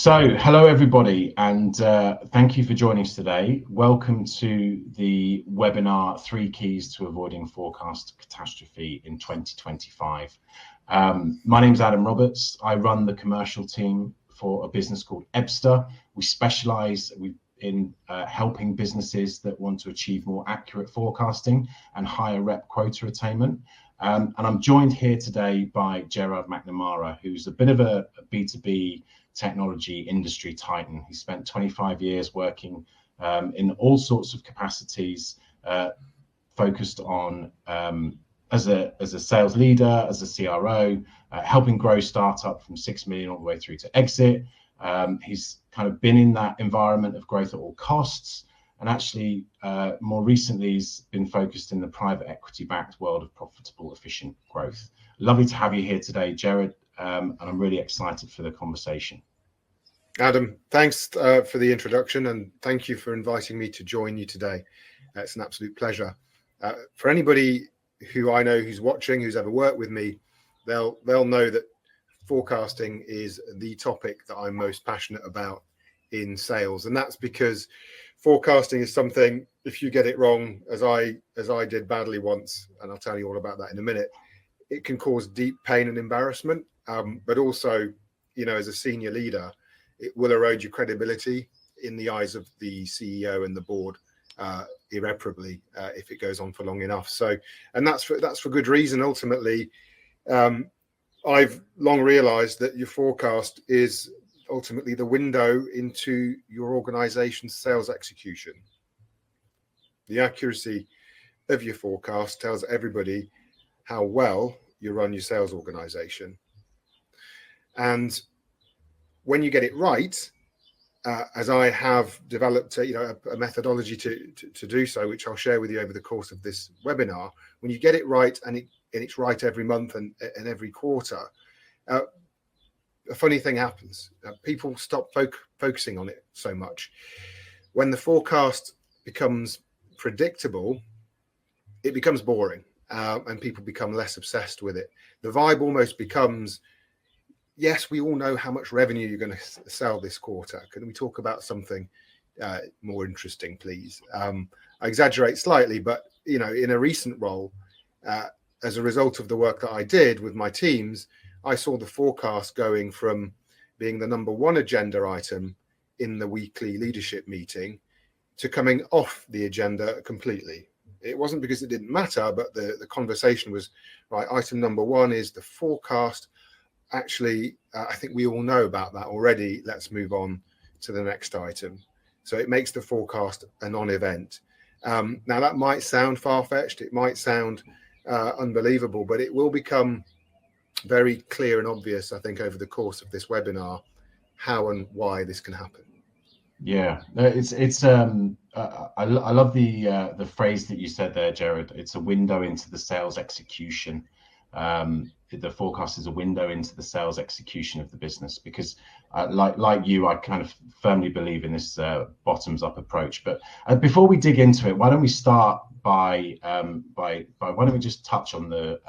So, hello everybody, and thank you for joining us today. Welcome to the webinar, 3 Keys to Avoiding Forecast Catastrophe in 2025. My name is Adam Roberts. I run the commercial team for a business called Ebster. We specialize in helping businesses that want to achieve more accurate forecasting and higher rep quota attainment. And I'm joined here today by Gerard McNamara, who's a bit of a B2B technology industry titan. He spent 25 years working in all sorts of capacities, focused on as a sales leader, as a CRO, helping grow startup from 6 million all the way through to exit. He's kind of been in that environment of growth at all costs, and actually more recently he's been focused in the private equity backed world of profitable, efficient growth. Lovely to have you here today, Gerard. And I'm really excited for the conversation. Adam, thanks for the introduction, and thank you for inviting me to join you today. It's an absolute pleasure. For anybody who I know who's watching, who's ever worked with me, they'll know that forecasting is the topic that I'm most passionate about in sales, and that's because forecasting is something, if you get it wrong, as I did badly once, and I'll tell you all about that in a minute, it can cause deep pain and embarrassment. But also, you know, as a senior leader, it will erode your credibility in the eyes of the CEO and the board irreparably if it goes on for long enough. So, and that's for good reason. Ultimately, I've long realized that your forecast is ultimately the window into your organization's sales execution. The accuracy of your forecast tells everybody how well you run your sales organization. And when you get it right, as I have developed a methodology to do so, which I'll share with you over the course of this webinar, when you get it right and it's right every month and every quarter, a funny thing happens. People stop focusing on it so much. When the forecast becomes predictable, it becomes boring, and people become less obsessed with it. The vibe almost becomes, yes, we all know how much revenue you're going to sell this quarter. Can we talk about something more interesting, please? I exaggerate slightly, but you know, in a recent role, as a result of the work that I did with my teams, I saw the forecast going from being the number one agenda item in the weekly leadership meeting to coming off the agenda completely. It wasn't because it didn't matter, but the conversation was, right, item number one is the forecast. Actually, I think we all know about that already. Let's move on to the next item. So it makes the forecast a non-event. Now that might sound far-fetched, it might sound unbelievable, but it will become very clear and obvious, I think, over the course of this webinar, how and why this can happen. Yeah, it's I love the phrase that you said there, Gerard. It's a window into the sales execution. The forecast is a window into the sales execution of the business, because like you, I kind of firmly believe in this bottoms up approach. But before we dig into it, why don't we start by why don't we just touch on the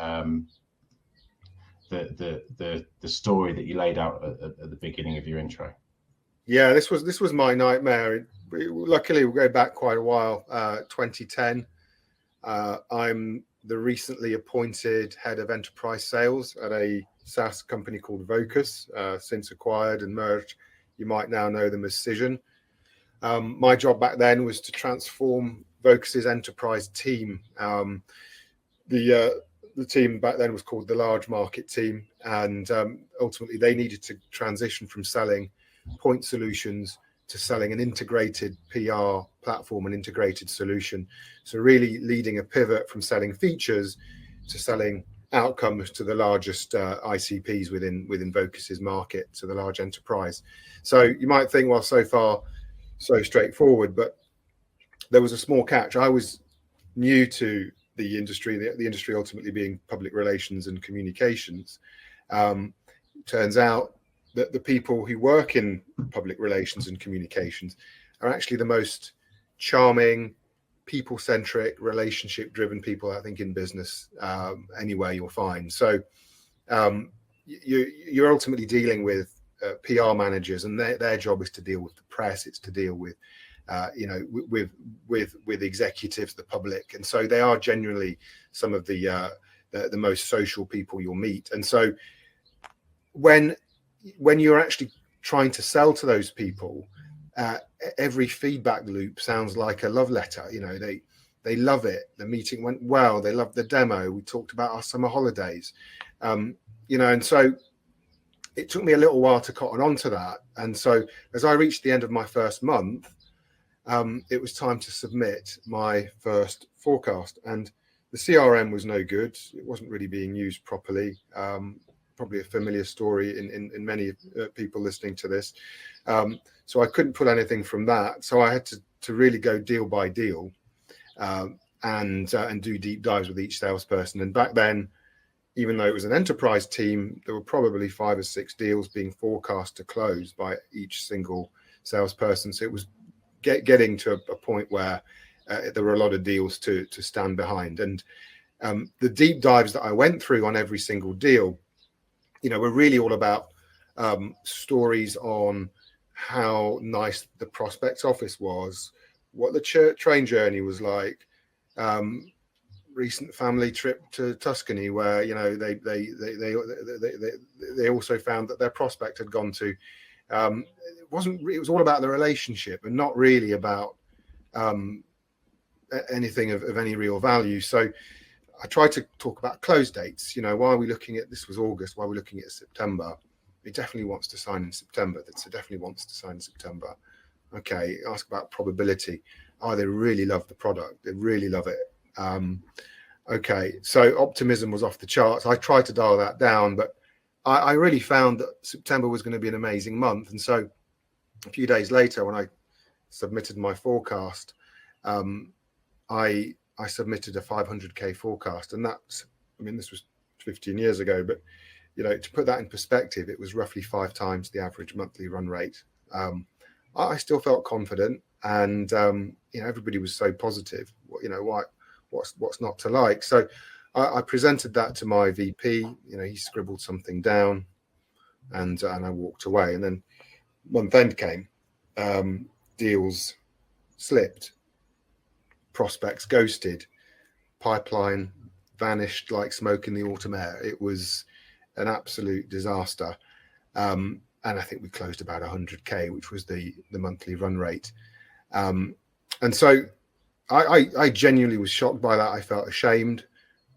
story that you laid out at the beginning of your intro? Yeah, this was my nightmare. Luckily, we go back quite a while. 2010. I'm the recently appointed head of enterprise sales at a SaaS company called Vocus, since acquired and merged. You might now know them as Cision. My job back then was to transform Vocus's enterprise team. The team back then was called the large market team, and ultimately they needed to transition from selling point solutions to selling an integrated PR platform, an integrated solution. So really leading a pivot from selling features to selling outcomes to the largest ICPs within Vocus's market, to the large enterprise. So you might think, well, so far so straightforward, but there was a small catch. I was new to the industry, the industry ultimately being public relations and communications. Turns out that the people who work in public relations and communications are actually the most charming, people-centric, relationship-driven people, I think, in business anywhere you'll find. So you're ultimately dealing with PR managers, and their job is to deal with the press. It's to deal with with executives, the public, and so they are genuinely some of the most social people you'll meet. And so when you're actually trying to sell to those people, every feedback loop sounds like a love letter. They love it. The meeting went well. They loved the demo. We talked about our summer holidays, and so it took me a little while to cotton on to that. And so as I reached the end of my first month, it was time to submit my first forecast, and the CRM was no good. It wasn't really being used properly. Probably a familiar story in many people listening to this. So I couldn't pull anything from that. So I had to really go deal by deal and do deep dives with each salesperson. And back then, even though it was an enterprise team, there were probably 5 or 6 deals being forecast to close by each single salesperson. So it was getting to a point where there were a lot of deals to stand behind. And the deep dives that I went through on every single deal, were really all about stories on how nice the prospect's office was, what the train journey was like, recent family trip to Tuscany where they also found that their prospect had gone to. It was all about the relationship and not really about anything of any real value. So I tried to talk about close dates. Why are we looking at, this was August, why are we looking at September? He definitely wants to sign in September. That's definitely wants to sign in September. Okay, ask about probability. Oh, they really love the product. They really love it. Okay, so optimism was off the charts. I tried to dial that down, but I really found that September was going to be an amazing month. And so a few days later, when I submitted my forecast, I submitted a 500k forecast. And this was 15 years ago, but to put that in perspective, it was roughly 5 times the average monthly run rate. I still felt confident, and everybody was so positive. What's not to like? So I presented that to my VP. He scribbled something down, and I walked away. And then month end came, deals slipped, prospects ghosted, pipeline vanished like smoke in the autumn air. It was an absolute disaster. And I think we closed about 100k, which was the monthly run rate. And so I genuinely was shocked by that. I felt ashamed.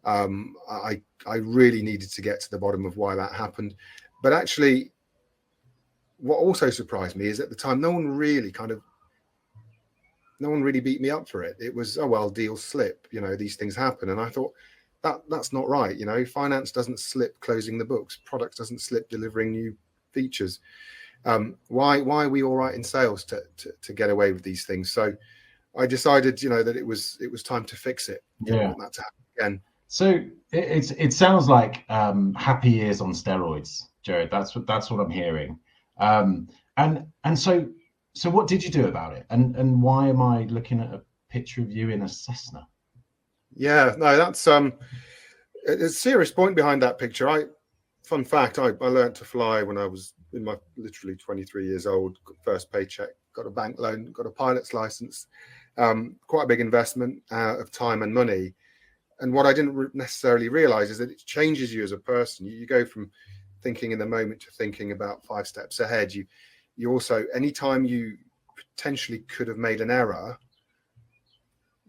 I really needed to get to the bottom of why that happened. But actually, what also surprised me is at the time, no one really beat me up for it. It was, oh, well, deals slip, these things happen. And I thought that's not right. Finance doesn't slip closing the books. Products doesn't slip delivering new features. Why are we all right in sales to get away with these things? So I decided, that it was time to fix it. Yeah. Didn't want that to happen again. So it sounds like happy years on steroids, Gerard. That's what I'm hearing. And so what did you do about it? And why am I looking at a picture of you in a Cessna? Yeah, no, that's a serious point behind that picture. Fun fact, I learned to fly when I was in my literally 23 years old, first paycheck, got a bank loan, got a pilot's license, quite a big investment of time and money. And what I didn't necessarily realize is that it changes you as a person. You go from thinking in the moment to thinking about 5 steps ahead. You also, anytime you potentially could have made an error,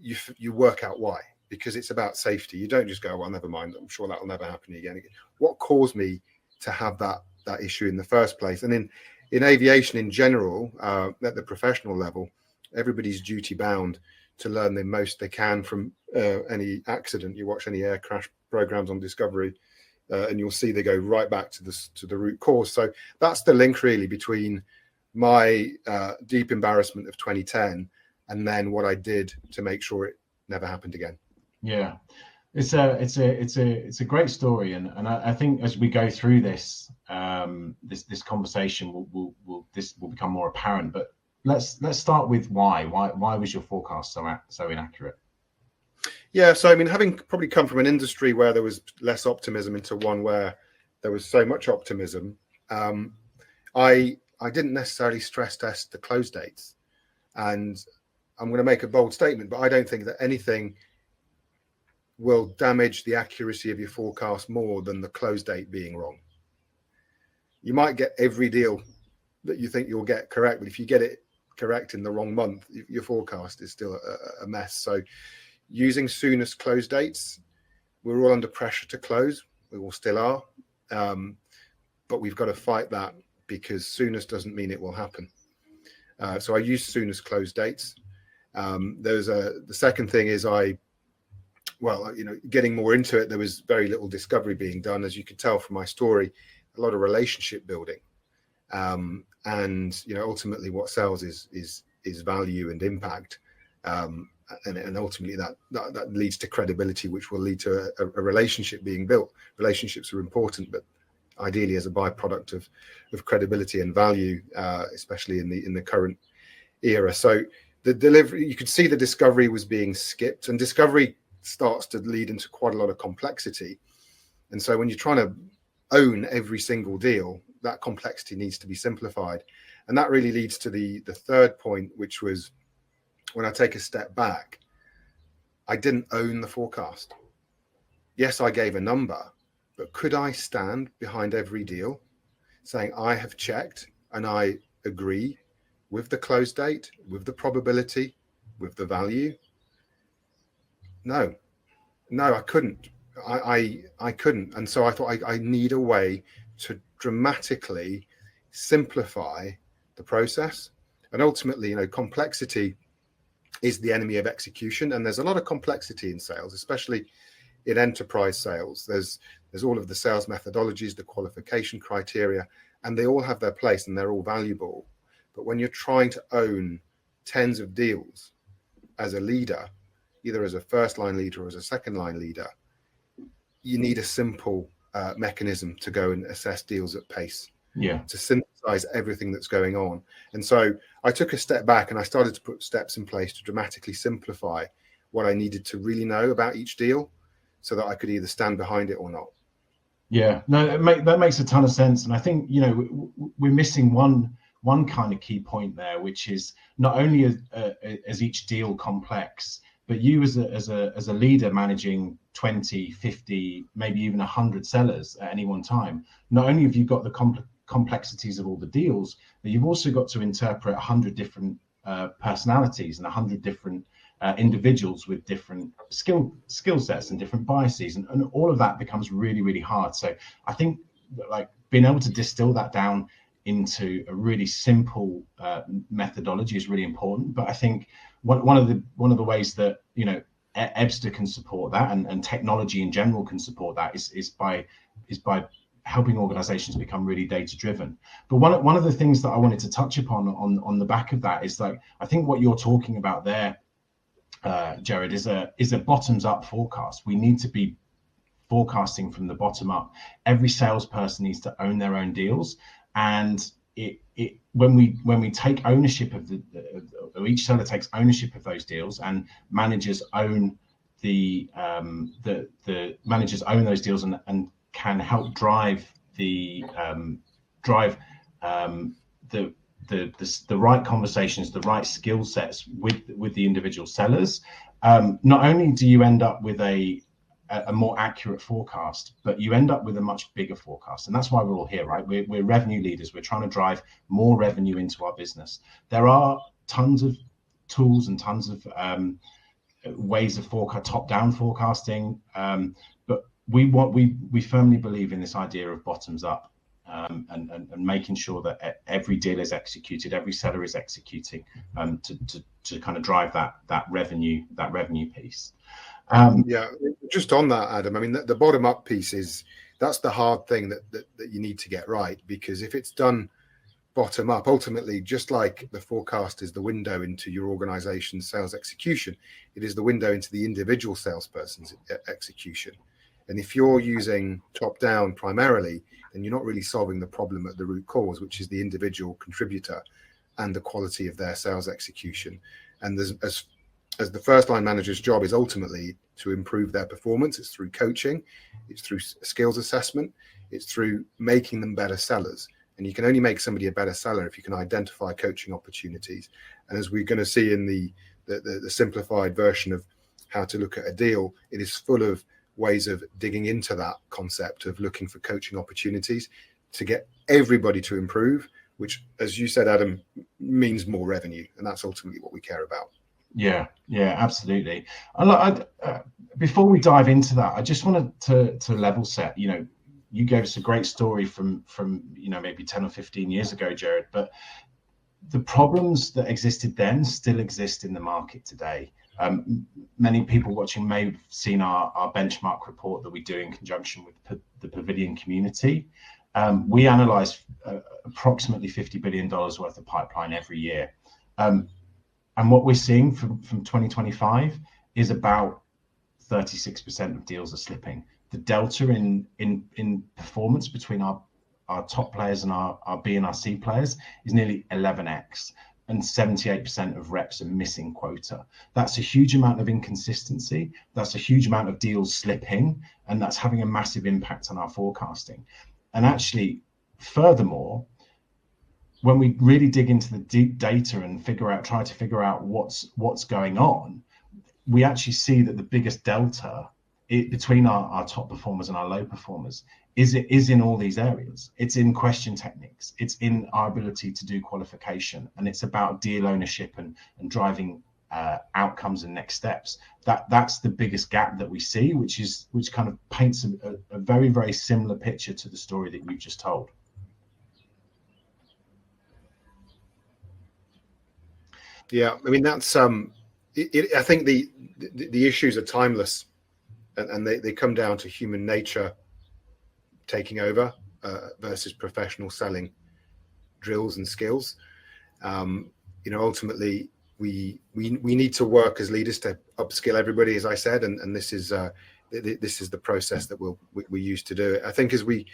you work out why, because it's about safety. You don't just go, well, never mind, I'm sure that'll never happen again. What caused me to have that issue in the first place? And in aviation in general, at the professional level, everybody's duty bound to learn the most they can from any accident. You watch any air crash programs on Discovery, and you'll see they go right back to the root cause. So that's the link really between my deep embarrassment of 2010 and then what I did to make sure it never happened again. Yeah, it's a great story, and I think as we go through this this conversation, this will become more apparent. But let's start with why was your forecast so inaccurate? Yeah, so having probably come from an industry where there was less optimism into one where there was so much optimism, I didn't necessarily stress test the close dates. And I'm going to make a bold statement, but I don't think that anything will damage the accuracy of your forecast more than the close date being wrong. You might get every deal that you think you'll get correct, but if you get it correct in the wrong month, your forecast is still a mess. So using soonest close dates, we're all under pressure to close. We all still are. But we've got to fight that, because soonest doesn't mean it will happen. So I use soonest close dates. The second thing is getting more into it, there was very little discovery being done. As you could tell from my story, a lot of relationship building. And ultimately what sells is value and impact. And ultimately that leads to credibility, which will lead to a relationship being built. Relationships are important, but ideally as a byproduct of credibility and value, especially in the current era. So the delivery, you could see the discovery was being skipped, and discovery starts to lead into quite a lot of complexity. And so when you're trying to own every single deal, that complexity needs to be simplified. And that really leads to the third point, which was, when I take a step back, I didn't own the forecast. Yes, I gave a number, but could I stand behind every deal saying I have checked and I agree with the close date, with the probability, with the value? No, I couldn't. I couldn't. And so I thought I need a way to dramatically simplify the process. And ultimately, complexity is the enemy of execution. And there's a lot of complexity in sales, especially in enterprise sales. There's all of the sales methodologies, the qualification criteria, and they all have their place and they're all valuable. But when you're trying to own tens of deals as a leader, either as a first line leader or as a second line leader, you need a simple mechanism to go and assess deals at pace. Yeah. To synthesize everything that's going on. And so I took a step back and I started to put steps in place to dramatically simplify what I needed to really know about each deal, so that I could either stand behind it or not. Yeah, no, that makes a ton of sense. And I think, we're missing one kind of key point there, which is not only is each deal complex, but you as a leader managing 20, 50, maybe even 100 sellers at any one time, not only have you got the complexities of all the deals, but you've also got to interpret 100 different personalities and 100 different individuals with different skill sets and different biases, and all of that becomes really, really hard. So I think being able to distill that down into a really simple methodology is really important. But I think one of the ways that Ebster can support that, and technology in general can support that, is by helping organizations become really data driven. But one of the things that I wanted to touch upon on the back of that is, I think what you're talking about there, Gerard, is a bottoms up forecast. We need to be forecasting from the bottom up. Every salesperson needs to own their own deals, and when we take ownership of or each seller takes ownership of those deals, and managers own the managers own those deals and can help drive the right conversations, the right skill sets with the individual sellers. Not only do you end up with a more accurate forecast, but you end up with a much bigger forecast. And that's why we're all here, right? We're revenue leaders. We're trying to drive more revenue into our business. There are tons of tools and tons of ways of top-down forecasting, but we firmly believe in this idea of bottoms up, and making sure that every deal is executed, every seller is executing, to kind of drive that revenue piece. Just on that, Adam, I mean, the bottom up piece that's the hard thing that you need to get right, because if it's done bottom up, ultimately, just like the forecast is the window into your organization's sales execution, it is the window into the individual salesperson's execution. And if you're using top down primarily, then you're not really solving the problem at the root cause, which is the individual contributor and the quality of their sales execution. And as the first line manager's job is ultimately to improve their performance, it's through coaching, it's through skills assessment, it's through making them better sellers. And you can only make somebody a better seller if you can identify coaching opportunities. And as we're going to see in the simplified version of how to look at a deal, it is full of ways of digging into that concept of looking for coaching opportunities to get everybody to improve, which, as you said, Adam, means more revenue. And that's ultimately what we care about. Yeah, absolutely. Before we dive into that, I just wanted to level set. You gave us a great story from maybe 10 or 15 years ago, Gerard, but the problems that existed then still exist in the market today. Many people watching may have seen our benchmark report that we do in conjunction with the Pavilion community. We analyze approximately $50 billion worth of pipeline every year. And what we're seeing from 2025 is about 36% of deals are slipping. The delta in performance between our top players and our B and our C players is nearly 11x, and 78% of reps are missing quota. That's a huge amount of inconsistency. That's a huge amount of deals slipping, and that's having a massive impact on our forecasting. And actually, furthermore, when we really dig into the deep data and try to figure out what's going on, we actually see that the biggest delta between our top performers and our low performers is in all these areas. It's in question techniques, it's in our ability to do qualification, and it's about deal ownership and driving outcomes and next steps. That's the biggest gap that we see, which kind of paints a very, very similar picture to the story that you've just told. Yeah, I mean, that's I think the issues are timeless, and they come down to human nature taking over versus professional selling drills and skills. Ultimately, we need to work as leaders to upskill everybody, as I said, and this is the process that we use to do it. I think as we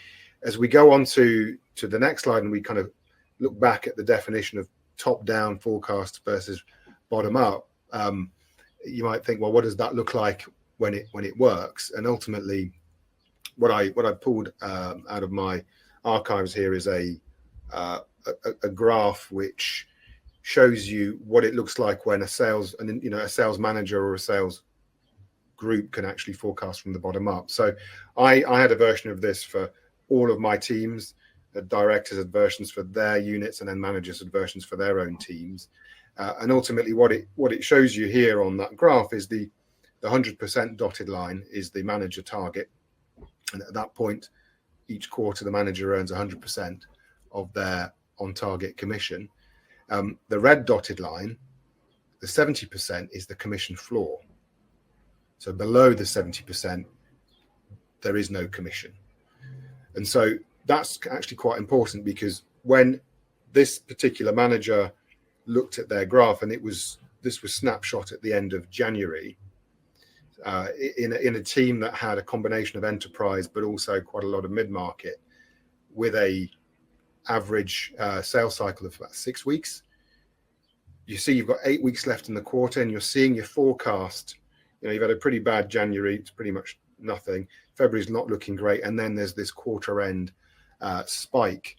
go on to the next slide and we kind of look back at the definition of top-down forecast versus bottom-up, you might think, well, what does that look like when it works? And ultimately, what I pulled out of my archives here is a graph which shows you what it looks like when a sales manager or a sales group can actually forecast from the bottom up. So I had a version of this for all of my teams. The directors had versions for their units, and then managers had versions for their own teams. And ultimately, what it shows you here on that graph is the 100% dotted line is the manager target, and at that point, each quarter the manager earns 100% of their on-target commission. The red dotted line, the 70%, is the commission floor. So below the 70%, there is no commission, and so that's actually quite important, because when this particular manager looked at their graph, and this was snapshot at the end of January, in a team that had a combination of enterprise but also quite a lot of mid-market, with a average sales cycle of about 6 weeks. You see you've got 8 weeks left in the quarter, and you're seeing your forecast. You've had a pretty bad January, it's pretty much nothing. February's not looking great, and then there's this quarter end spike,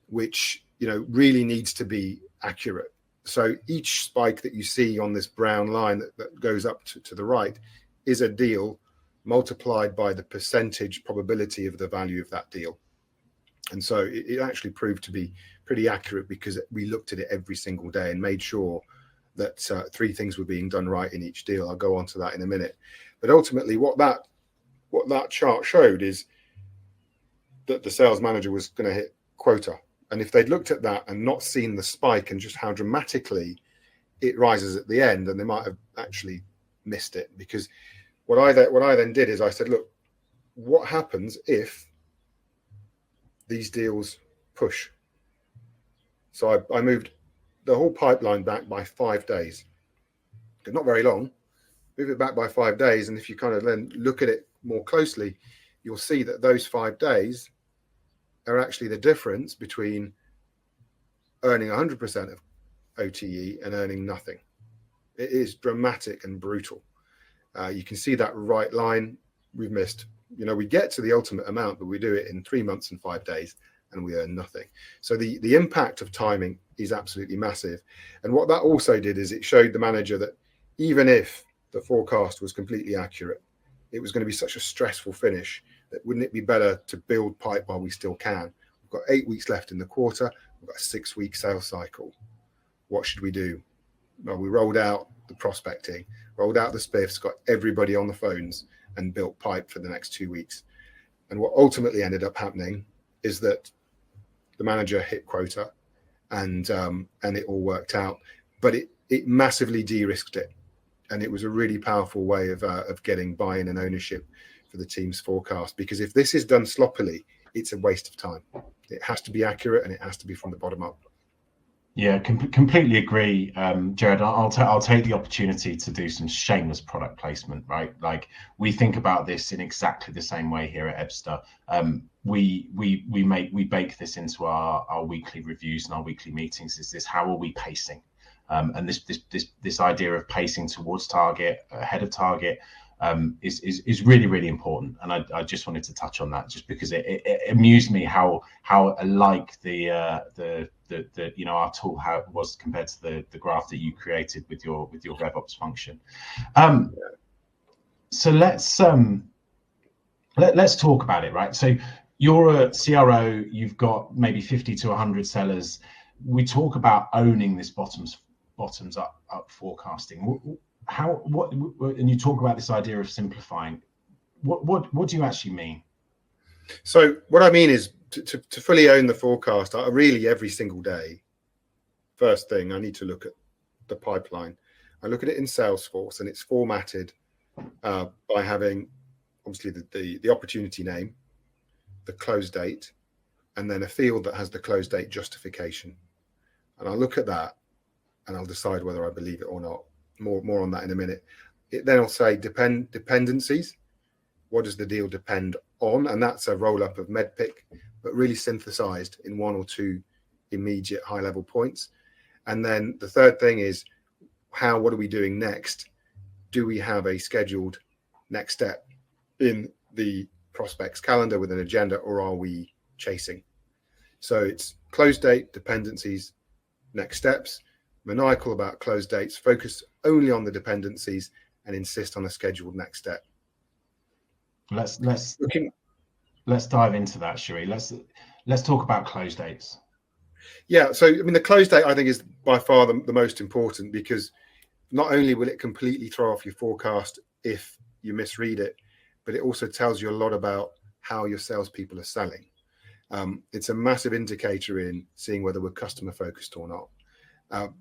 which really needs to be accurate. So each spike that you see on this brown line that goes up to the right is a deal multiplied by the percentage probability of the value of that deal. And so it actually proved to be pretty accurate, because we looked at it every single day and made sure that 3 things were being done right in each deal. I'll go on to that in a minute. But ultimately, what that chart showed is that the sales manager was going to hit quota. And if they'd looked at that and not seen the spike and just how dramatically it rises at the end, then they might have actually missed it. Because what I then did is I said, look, what happens if these deals push? So I moved the whole pipeline back by 5 days. Not very long. Move it back by 5 days, and if you kind of then look at it more closely, you'll see that those 5 days are actually the difference between earning 100% of OTE and earning nothing. It is dramatic and brutal. You can see that right line we've missed. We get to the ultimate amount, but we do it in 3 months and 5 days. and we earn nothing. So the impact of timing is absolutely massive. And what that also did is it showed the manager that even if the forecast was completely accurate, it was going to be such a stressful finish that wouldn't it be better to build pipe while we still can? We've got 8 weeks left in the quarter. We've got a 6-week sales cycle. What should we do? Well, we rolled out the prospecting, rolled out the spiffs, got everybody on the phones and built pipe for the next 2 weeks. And what ultimately ended up happening is that the manager hit quota and it all worked out, but it massively de-risked it. And it was a really powerful way of getting buy-in and ownership for the team's forecast, because if this is done sloppily, it's a waste of time. It has to be accurate and it has to be from the bottom up. Yeah, completely agree, Gerard. I'll take the opportunity to do some shameless product placement, right? Like, we think about this in exactly the same way here at Ebster. We bake this into our weekly reviews and our weekly meetings. Is this, how are we pacing? And this idea of pacing towards target, ahead of target, is really important. And I just wanted to touch on that, just because it amused me how alike the our tool, how it was compared to the graph that you created with your RevOps function. So let's talk about it, right? So you're a CRO, you've got maybe 50 to 100 sellers. We talk about owning this bottoms up forecasting. And you talk about this idea of simplifying. What do you actually mean? So what I mean is to fully own the forecast, I really every single day, first thing, I need to look at the pipeline. I look at it in Salesforce, and it's formatted by having obviously the opportunity name, the close date, and then a field that has the close date justification. And I'll look at that and I'll decide whether I believe it or not. More on that in a minute. Then I'll say dependencies. What does the deal depend on? And that's a roll-up of MEDPIC, but really synthesized in 1 or 2 immediate high-level points. And then the third thing is what are we doing next? Do we have a scheduled next step in the prospect's calendar with an agenda, or are we chasing? So it's close date, dependencies, next steps. Maniacal about close dates, focus only on the dependencies, and insist on a scheduled next step. Let's dive into that, shall we? Let's talk about close dates. Yeah, so I mean, the close date I think is by far the most important, because not only will it completely throw off your forecast if you misread it, but it also tells you a lot about how your salespeople are selling. It's a massive indicator in seeing whether we're customer focused or not.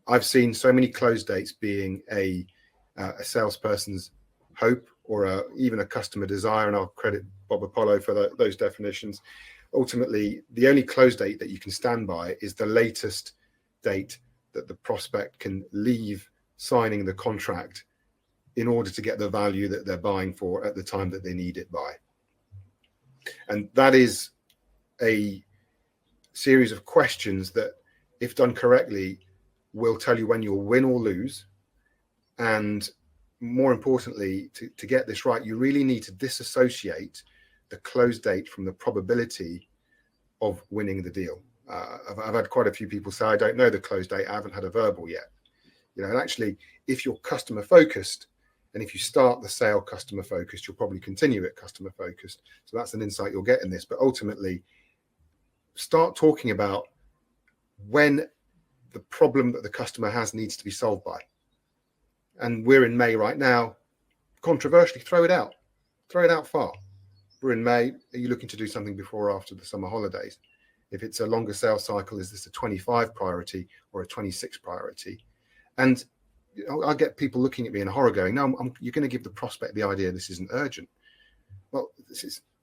I've seen so many close dates being a salesperson's hope, or even a customer desire, and I'll credit Bob Apollo for those definitions. Ultimately, the only close date that you can stand by is the latest date that the prospect can leave signing the contract in order to get the value that they're buying for at the time that they need it by. And that is a series of questions that, if done correctly, will tell you when you'll win or lose. And more importantly, to get this right, you really need to disassociate the close date from the probability of winning the deal. I've had quite a few people say, I don't know the close date, I haven't had a verbal yet. And actually, if you're customer focused, and if you start the sale customer focused, you'll probably continue it customer focused. So that's an insight you'll get in this. But ultimately, start talking about when the problem that the customer has needs to be solved by. And we're in May right now. Controversially, throw it out far. We're in May. Are you looking to do something before or after the summer holidays? If it's a longer sales cycle, is this a 25 priority or a 26 priority? And I get people looking at me in horror going, no, you're going to give the prospect the idea this isn't urgent. Well,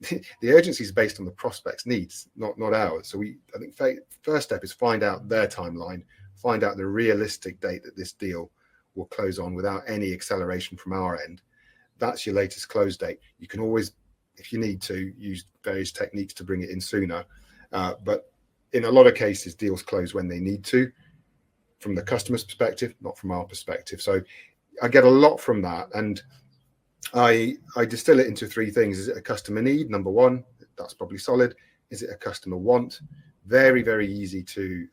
the urgency is based on the prospect's needs, not ours. So I think first step is find out their timeline, find out the realistic date that this deal will close on without any acceleration from our end. That's your latest close date. You can always, if you need to, use various techniques to bring it in sooner. But in a lot of cases, deals close when they need to, from the customer's perspective, not from our perspective. So I get a lot from that. And I distill it into 3 things. Is it a customer need? Number 1, that's probably solid. Is it a customer want? Very, very easy to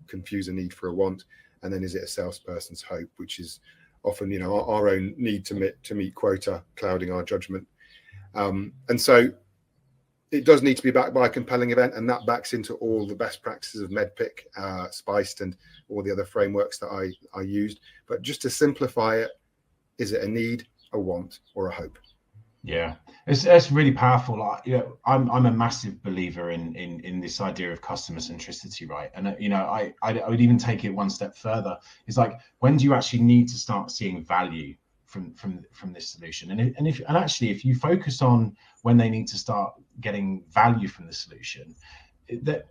confuse a need for a want. And then is it a salesperson's hope, which is often, you know, our own need to meet quota clouding our judgment. And so it does need to be backed by a compelling event, and that backs into all the best practices of MEDPIC, Spiced, and all the other frameworks that I used. But just to simplify it, is it a need, a want, or a hope? Yeah, it's really powerful. Like, you know, I'm a massive believer in this idea of customer centricity, right? And you know, I would even take it one step further. It's like, when do you actually need to start seeing value from this solution? And actually, if you focus on when they need to start getting value from the solution, it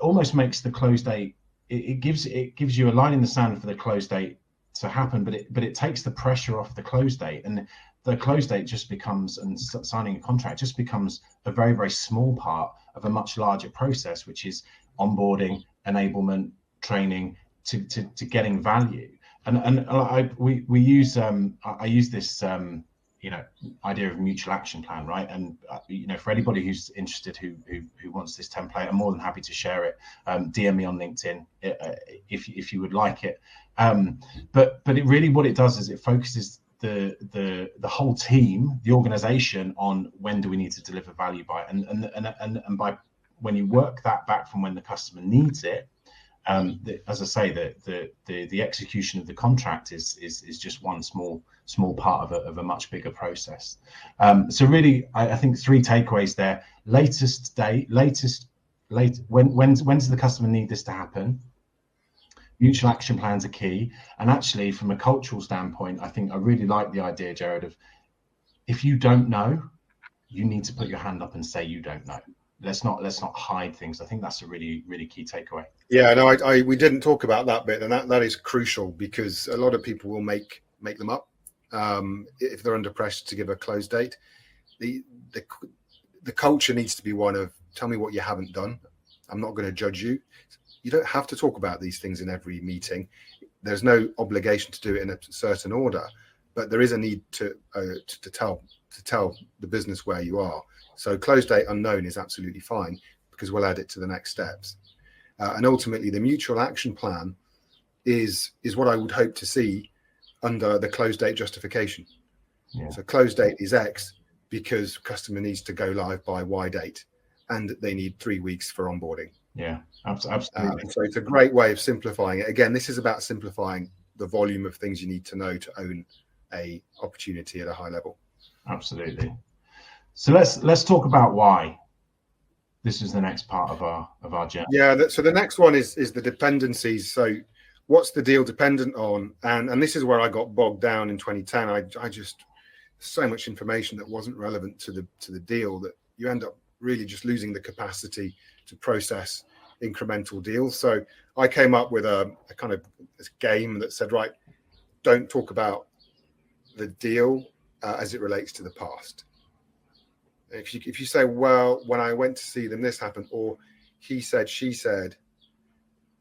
almost makes the close date. It gives you a line in the sand for the close date to happen, but it takes the pressure off the close date, and the close date just becomes, and signing a contract just becomes, a very, very small part of a much larger process, which is onboarding, enablement, training, to getting value. And we use I use this you know, idea of mutual action plan, right? And you know, for anybody who's interested, who wants this template, I'm more than happy to share it. DM me on LinkedIn if you would like it. But it really, what it does is it focuses the whole team, the organization, on when do we need to deliver value by, and by, when you work that back from when the customer needs it, as I say, the execution of the contract is just one small part of a much bigger process. So really, I think three takeaways there: latest date, when does the customer need this to happen? Mutual action plans are key. And actually, from a cultural standpoint, I think I really like the idea, Gerard, of, if you don't know, you need to put your hand up and say you don't know. Let's not hide things. I think that's a really, really key takeaway. Yeah, no, we didn't talk about that bit, and that is crucial, because a lot of people will make them up if they're under pressure to give a close date. The culture needs to be one of, tell me what you haven't done. I'm not going to judge you. You don't have to talk about these things in every meeting. There's no obligation to do it in a certain order, but there is a need to tell the business where you are. So close date unknown is absolutely fine, because we'll add it to the next steps. And ultimately, the mutual action plan is what I would hope to see under the close date justification. Yeah. So close date is X because customer needs to go live by Y date, and they need 3 weeks for onboarding. Yeah, absolutely. So it's a great way of simplifying it. Again, this is about simplifying the volume of things you need to know to own a opportunity at a high level. Absolutely. So let's talk about why. This is the next part of our journey. Yeah. So the next one is the dependencies. So what's the deal dependent on? And this is where I got bogged down in 2010. I just, so much information that wasn't relevant to the deal, that you end up really just losing the capacity to process incremental deals. So I came up with a kind of this game that said, right, don't talk about the deal as it relates to the past. If you say, well, when I went to see them, this happened, or he said, she said,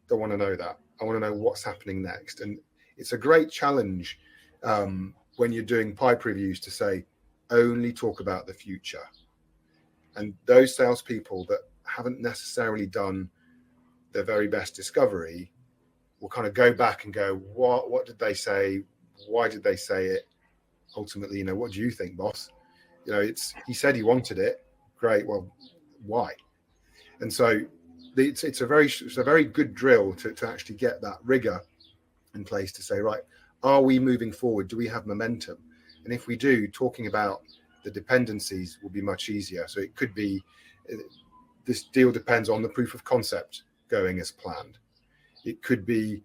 don't want to know that. I want to know what's happening next. And it's a great challenge when you're doing pipe reviews to say, only talk about the future. And those salespeople that haven't necessarily done their very best discovery will kind of go back and go, what did they say? Why did they say it? Ultimately, what do you think, boss? He said he wanted it. Great. Well, why? And so it's a very good drill to actually get that rigor in place to say, right, are we moving forward? Do we have momentum? And if we do, talking about the dependencies will be much easier. So it could be, this deal depends on the proof of concept going as planned. It could be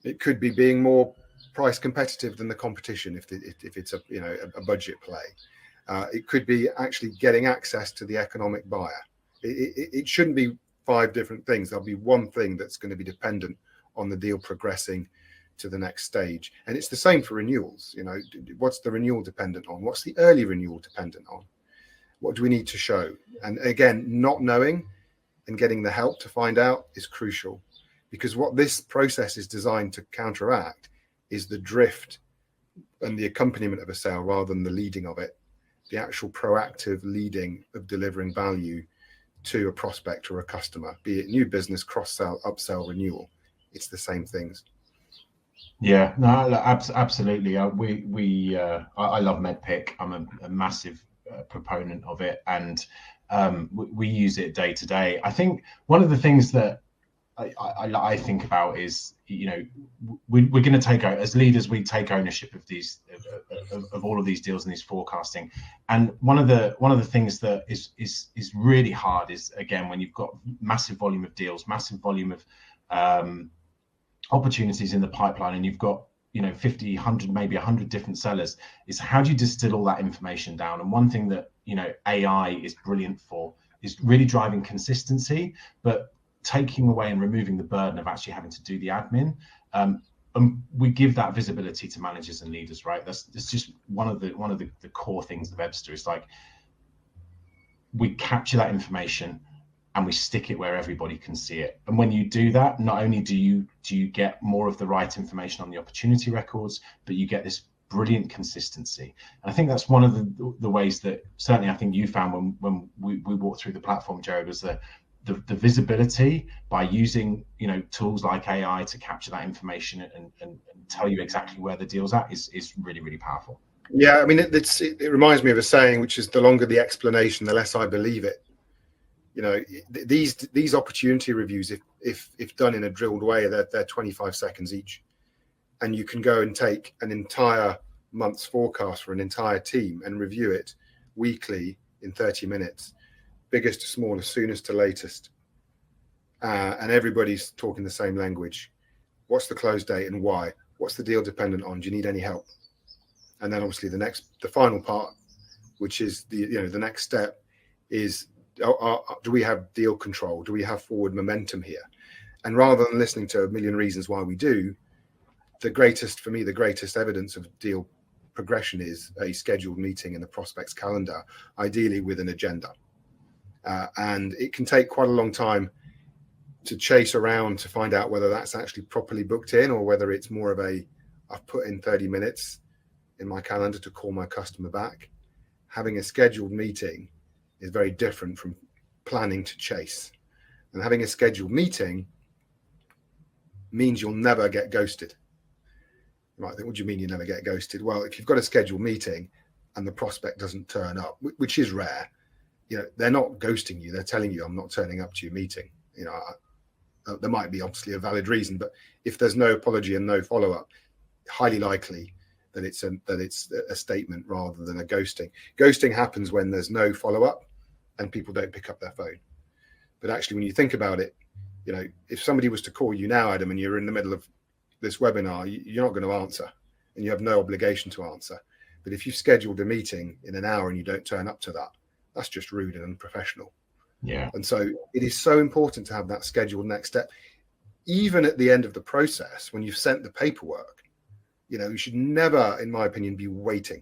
being more price competitive than the competition if it's a budget play. It could be actually getting access to the economic buyer. It shouldn't be 5 different things. There'll be one thing that's going to be dependent on the deal progressing to the next stage. And it's the same for renewals. What's the renewal dependent on? What's the early renewal dependent on? What do we need to show? And again, not knowing and getting the help to find out is crucial, because what this process is designed to counteract is the drift and the accompaniment of a sale rather than the leading of it, the actual proactive leading of delivering value to a prospect or a customer, be it new business, cross-sell, upsell, renewal. It's the same things. Yeah, no, absolutely. I love MedPick. I'm a massive proponent of it, and we use it day to day. I think one of the things that I think about is, we're going to take out, as leaders, we take ownership of these of all of these deals and these forecasting. And one of the things that is really hard is, again, when you've got massive volume of deals, massive volume of opportunities in the pipeline, and you've got 50, 100, maybe 100 different sellers, is how do you distill all that information down? And one thing that AI is brilliant for is really driving consistency, but taking away and removing the burden of actually having to do the admin. And we give that visibility to managers and leaders, right? That's just one of the core things of Webster. Is like, we capture that information and we stick it where everybody can see it. And when you do that, not only do you get more of the right information on the opportunity records, but you get this brilliant consistency. And I think that's one of the ways that certainly I think you found when we walked through the platform, Gerard, was the visibility by using tools like AI to capture that information and tell you exactly where the deal's at is really, really powerful. Yeah, I mean, it reminds me of a saying, which is, the longer the explanation, the less I believe it. These opportunity reviews, if done in a drilled way, they're 25 seconds each, and you can go and take an entire month's forecast for an entire team and review it weekly in 30 minutes, biggest to smallest, soonest to latest, and everybody's talking the same language. What's the close date and why? What's the deal dependent on? Do you need any help? And then obviously the final part, which is the next step, is, do we have deal control? Do we have forward momentum here? And rather than listening to a million reasons why we do, the greatest evidence of deal progression is a scheduled meeting in the prospect's calendar, ideally with an agenda. And it can take quite a long time to chase around to find out whether that's actually properly booked in, or whether it's more of I've put in 30 minutes in my calendar to call my customer back. Having a scheduled meeting is very different from planning to chase. And having a scheduled meeting means you'll never get ghosted. You might think, what do you mean you never get ghosted? Well, if you've got a scheduled meeting and the prospect doesn't turn up, which is rare, they're not ghosting you. They're telling you, I'm not turning up to your meeting. There might be obviously a valid reason, but if there's no apology and no follow-up, highly likely that it's a statement rather than a ghosting. Ghosting happens when there's no follow-up and people don't pick up their phone. But actually, when you think about it, if somebody was to call you now, Adam, and you're in the middle of this webinar, you're not going to answer, and you have no obligation to answer. But if you've scheduled a meeting in an hour and you don't turn up to that, that's just rude and unprofessional. Yeah. And so it is so important to have that scheduled next step. Even at the end of the process, when you've sent the paperwork, you should never, in my opinion, be waiting.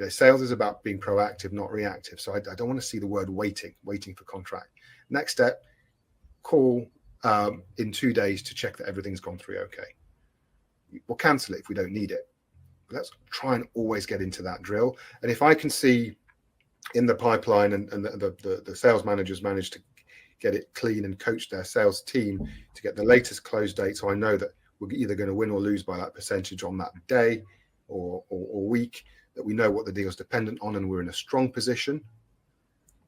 Sales is about being proactive, not reactive. So I don't want to see the word waiting for contract. Next step, call in 2 days to check that everything's gone through okay. We'll cancel it if we don't need it. But let's try and always get into that drill. And if I can see in the pipeline and the sales managers manage to get it clean and coach their sales team to get the latest close date, so I know that we're either going to win or lose by that percentage on that day or week, that we know what the deal's dependent on and we're in a strong position.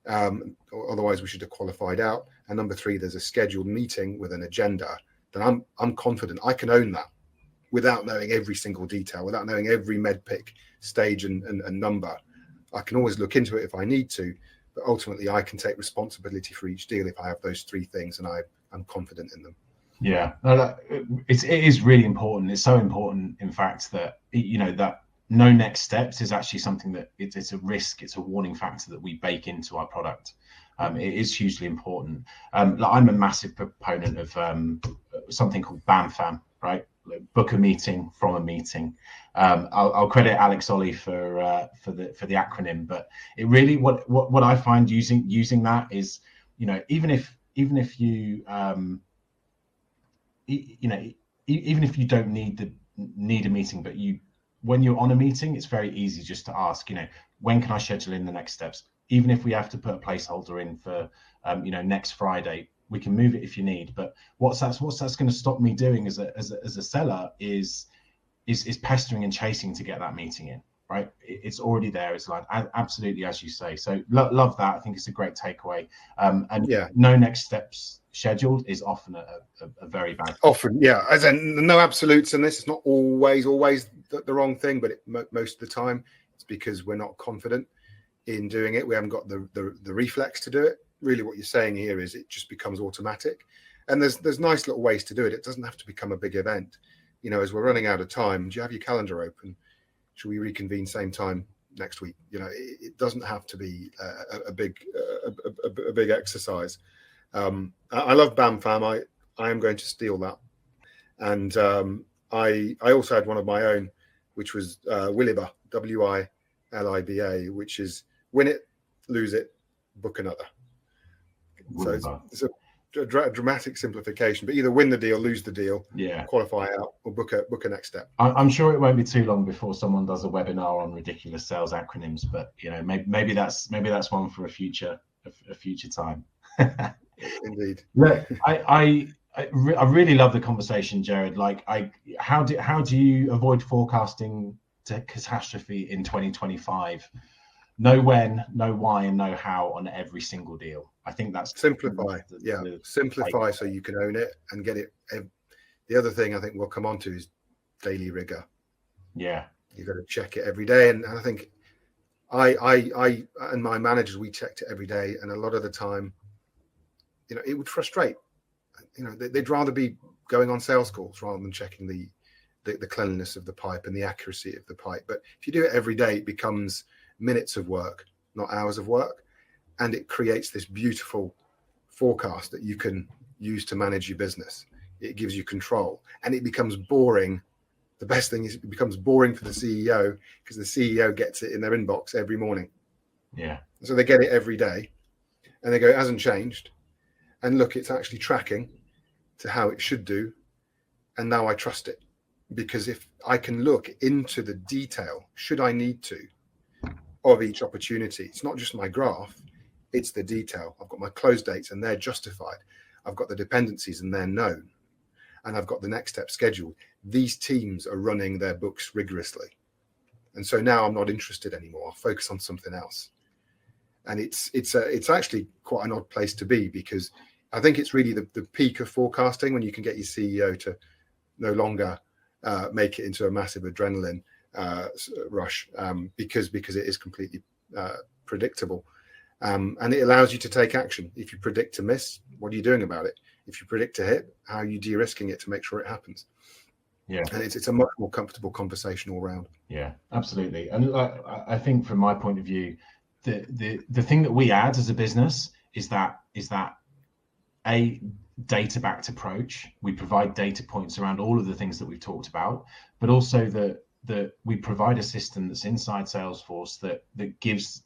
Otherwise, we should have qualified out. And number 3, there's a scheduled meeting with an agenda. Then I'm confident I can own that without knowing every single detail, without knowing every MedPick stage and number. I can always look into it if I need to, but ultimately I can take responsibility for each deal if I have those 3 things and I'm confident in them. Yeah, it is really important. It's so important, in fact, that that no next steps is actually something that it's a risk. It's a warning factor that we bake into our product. It is hugely important. I'm a massive proponent of something called BAMFAM, right? Book a meeting from a meeting. I'll credit Alex Ollie for the acronym, but it really what I find using that is, even if you even if you don't need a meeting, but when you're on a meeting, it's very easy just to ask, when can I schedule in the next steps? even if we have to put a placeholder in for next Friday, we can move it if you need. But what's that's going to stop me doing as a seller is pestering and chasing to get that meeting in. Right, it's already there. It's like absolutely, as you say. So love that. I think it's a great takeaway. And no next steps scheduled is often a very bad thing. Often, yeah. As in, no absolutes in this. It's not always the wrong thing, but most of the time it's because we're not confident in doing it. We haven't got the reflex to do it. Really, what you're saying here is it just becomes automatic, and there's nice little ways to do it. It doesn't have to become a big event. As we're running out of time, do you have your calendar open? Should we reconvene same time next week? It doesn't have to be a big exercise. I love BAM Fam. I am going to steal that. And I also had one of my own, which was Wiliba, WILIBA, which is win it, lose it, book another. Wiliba. So it's a dramatic simplification, but either win the deal, lose the deal, qualify out, or book a next step. I'm sure it won't be too long before someone does a webinar on ridiculous sales acronyms, but maybe that's one for a future time. Indeed. Look, I really love the conversation, Gerard. Like, how do you avoid forecasting to catastrophe in 2025? Know when, know why, and know how on every single deal. I think that's simplify. Simplify so you can own it and get it. The other thing I think we'll come on to is daily rigor. Yeah, you've got to check it every day, and I think I and my managers, we checked it every day, and a lot of the time, it would frustrate. They'd rather be going on sales calls rather than checking the cleanliness of the pipe and the accuracy of the pipe. But if you do it every day, it becomes minutes of work, not hours of work, and it creates this beautiful forecast that you can use to manage your business. It gives you control, and it becomes boring. The best thing is it becomes boring for the CEO, because the CEO gets it in their inbox every morning. Yeah. So they get it every day, and they go, it hasn't changed, and look, it's actually tracking to how it should do, and now I trust it, because if I can look into the detail, should I need to, of each opportunity. It's not just my graph, it's the detail. I've got my close dates and they're justified. I've got the dependencies and they're known. And I've got the next step scheduled. These teams are running their books rigorously. And so now I'm not interested anymore. I'll focus on something else. And it's actually quite an odd place to be, because I think it's really the peak of forecasting when you can get your CEO to no longer make it into a massive adrenaline rush, because it is completely predictable, and it allows you to take action. If you predict to miss, what are you doing about it? If you predict to hit, how are you de-risking it to make sure it happens? And it's a much more comfortable conversation all round. Absolutely. And I think from my point of view, the thing that we add as a business is that a data-backed approach. We provide data points around all of the things that we've talked about, but also that we provide a system that's inside Salesforce that gives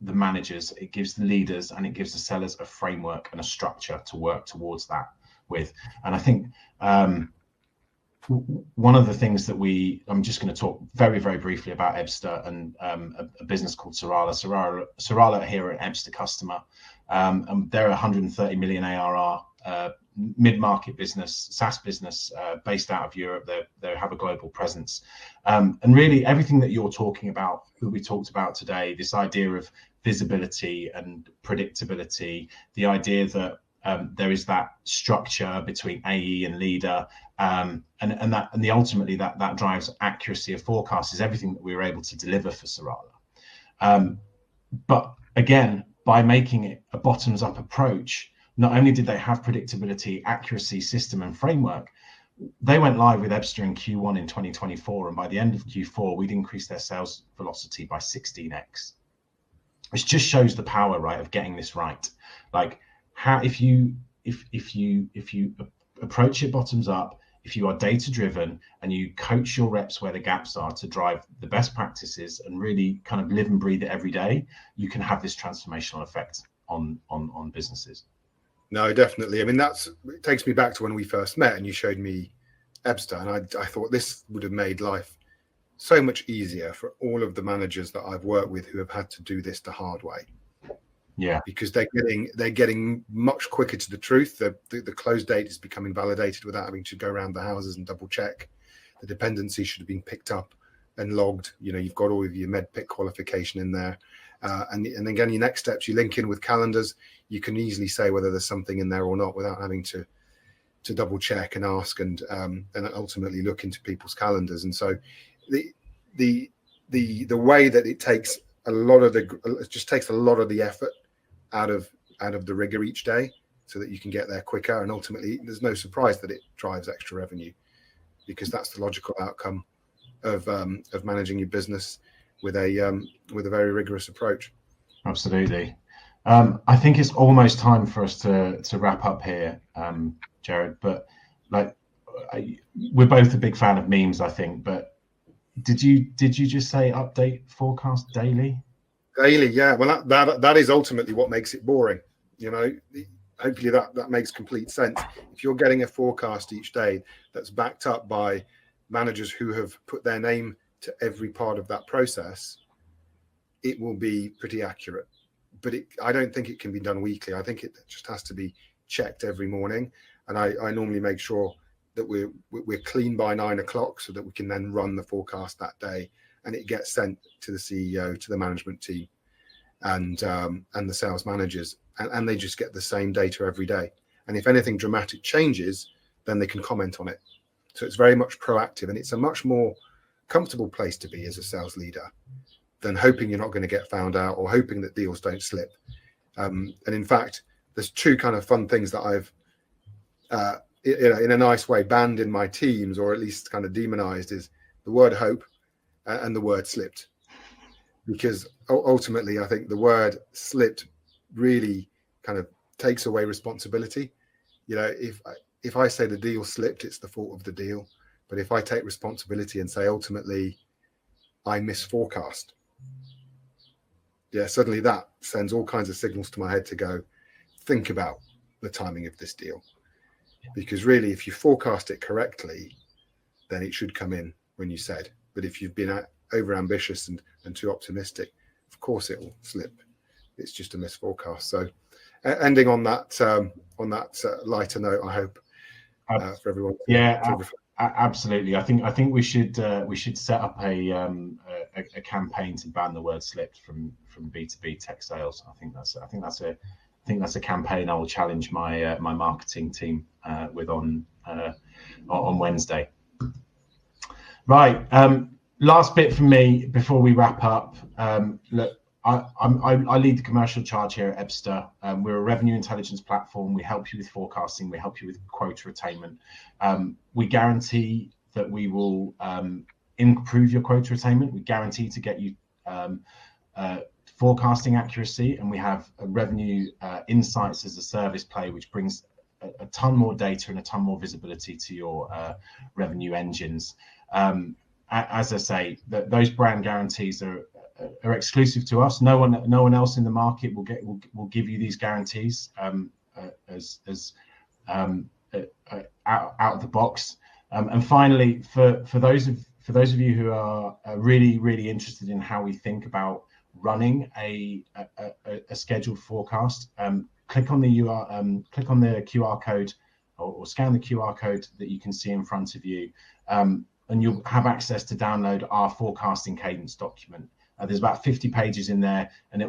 the managers, it gives the leaders, and it gives the sellers a framework and a structure to work towards that with. And I think one of the things that I'm just going to talk very, very briefly about Ebster and a business called Serala. Serala here are an Ebster customer. And they're a 130 million ARR mid-market business, SaaS business, based out of Europe. They have a global presence. And really everything that you're talking about, that we talked about today, this idea of visibility and predictability, the idea that there is that structure between AE and leader, and ultimately that drives accuracy of forecast, is everything that we were able to deliver for Serala. But again, by making it a bottoms-up approach, not only did they have predictability, accuracy, system, and framework, they went live with Ebster in Q1 in 2024, and by the end of Q4, we'd increased their sales velocity by 16x. Which just shows the power, right, of getting this right. Like, how if you approach it bottoms up, if you are data driven and you coach your reps where the gaps are to drive the best practices and really kind of live and breathe it every day, you can have this transformational effect on businesses. No, definitely. I mean, it takes me back to when we first met and you showed me Ebster, and I thought this would have made life so much easier for all of the managers that I've worked with who have had to do this the hard way. Yeah, because they're getting much quicker to the truth. The close date is becoming validated without having to go around the houses and double check. The dependency should have been picked up and logged. You've got all of your med-pick qualification in there. And again, your next steps, you link in with calendars. You can easily say whether there's something in there or not without having to double check and ask and ultimately look into people's calendars. And so the way that it takes it just takes a lot of the effort out of the rigor each day, so that you can get there quicker. And ultimately, there's no surprise that it drives extra revenue, because that's the logical outcome of managing your business with a very rigorous approach. Absolutely. I think it's almost time for us to wrap up here, Gerard. But we're both a big fan of memes, I think. But did you just say update forecast daily? Daily, yeah. Well, that is ultimately what makes it boring. Hopefully that makes complete sense. If you're getting a forecast each day that's backed up by managers who have put their name to every part of that process, it will be pretty accurate. But I don't think it can be done weekly. I think it just has to be checked every morning. And I normally make sure that we're clean by 9 o'clock, so that we can then run the forecast that day, and it gets sent to the CEO, to the management team, and the sales managers, and they just get the same data every day. And if anything dramatic changes, then they can comment on it. So it's very much proactive, and it's a much more comfortable place to be as a sales leader than hoping you're not going to get found out or hoping that deals don't slip. And in fact, there's two kind of fun things that I've in a nice way banned in my teams, or at least kind of demonized, is the word hope and the word slipped. Because ultimately, I think the word slipped really kind of takes away responsibility. If I say the deal slipped, it's the fault of the deal. But if I take responsibility and say, ultimately, I misforecast, suddenly that sends all kinds of signals to my head to go, think about the timing of this deal. Because really, if you forecast it correctly, then it should come in when you said. But if you've been over ambitious and too optimistic, of course it will slip. It's just a misforecast. So ending on that lighter note, I hope for everyone. Absolutely. I think we should set up a campaign to ban the word slipped from B2B tech sales. I think that's a campaign I will challenge my marketing team with on Wednesday. Right. Last bit from me before we wrap up. Look, I lead the commercial charge here at Ebster. We're a revenue intelligence platform. We help you with forecasting. We help you with quota attainment. We guarantee that we will improve your quota attainment. We guarantee to get you forecasting accuracy, and we have a revenue insights as a service play, which brings a ton more data and a ton more visibility to your revenue engines. As I say, those brand guarantees are exclusive to us. No one else in the market will give you these guarantees as out of the box. And finally, for those of you who are really interested in how we think about running a scheduled forecast, click on the QR code or scan the QR code that you can see in front of you, and you'll have access to download our forecasting cadence document. There's about 50 pages in there, and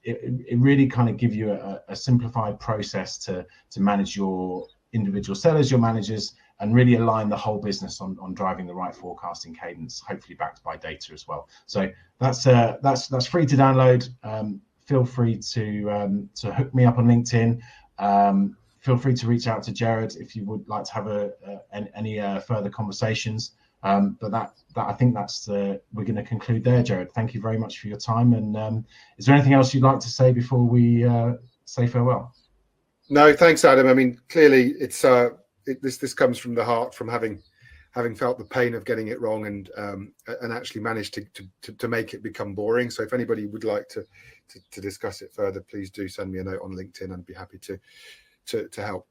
it really kind of give you a simplified process to manage your individual sellers, your managers, and really align the whole business on driving the right forecasting cadence, hopefully backed by data as well. So that's free to download. Feel free to hook me up on LinkedIn. Feel free to reach out to Gerard if you would like to have any further conversations. But I think we're going to conclude there, Gerard. Thank you very much for your time. And is there anything else you'd like to say before we say farewell? No, thanks, Adam. I mean, clearly this comes from the heart, from having felt the pain of getting it wrong and actually managed to make it become boring. So if anybody would like to discuss it further, please do send me a note on LinkedIn. I'd be happy to help.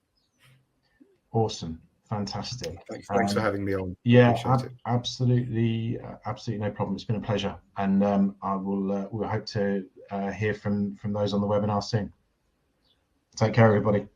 Awesome. Fantastic. Thanks for having me on. Yeah, Appreciate it. absolutely, absolutely no problem. It's been a pleasure, and we'll hope to hear from those on the webinar soon. Take care, everybody.